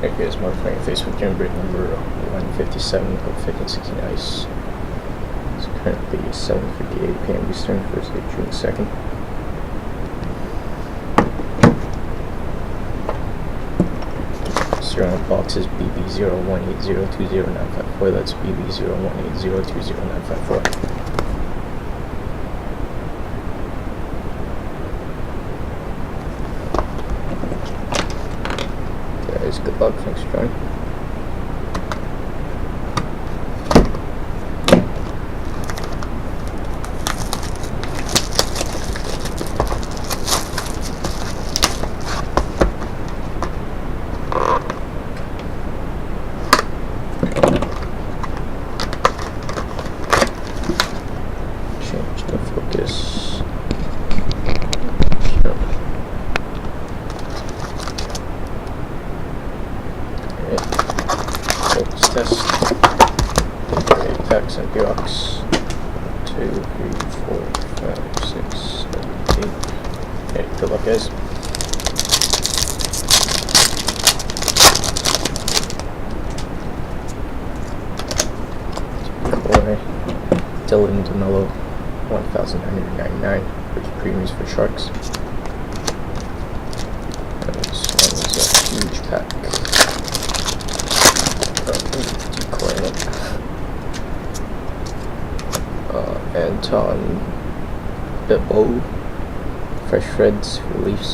Hey guys, modifying Facebook Jam break number 157 of 1516 Ice. It's currently 7:58 p.m. Eastern, Thursday, June 2nd. Serial box is BB01802094. That's BB01802094. Good luck, thanks for joining. Change the focus. Test. Apex and Biox. 2, 3, 4, 5, 6, 7, 8. Okay, good luck, guys. Decoy. Dylan DeMello. 1,999, which premiums for sharks. This one is a huge pack. Anton Bebo, Fresh Shreds, Reliefs.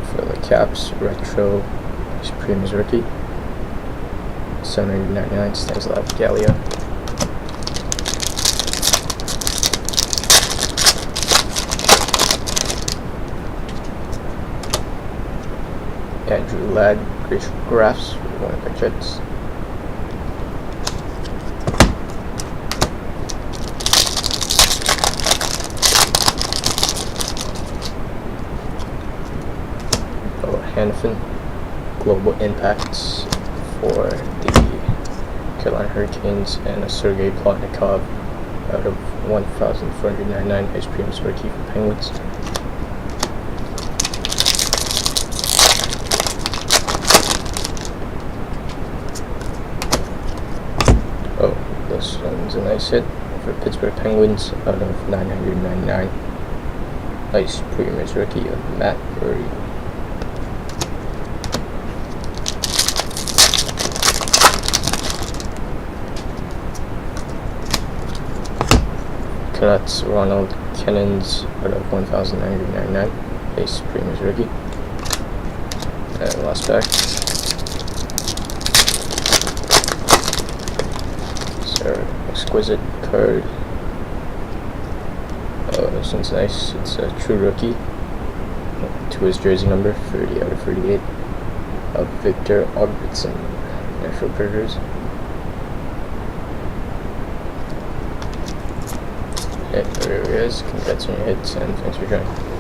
For the caps, Retro, Supreme's Rookie. 799, Stanislav Gallia. Andrew Ladd, Gracial Graphs, one of the Jets. Hanfin, Global Impacts for the Carolina Hurricanes, and a Sergei Plotnikov out of 1,499 ice premiums rookie for Penguins. Oh, this one's a nice hit for Pittsburgh Penguins out of 999 ice premiums rookie of Matt Murray. Canucks Ronald Kennens out of 1,999 base premiums rookie. And last pack. So exquisite card. Oh, this one's nice. It's a true rookie. To his jersey number, 30 out of 38 of Victor Arvidsson, Nashville Predators. There it is. Congrats on your hits, and thanks for joining.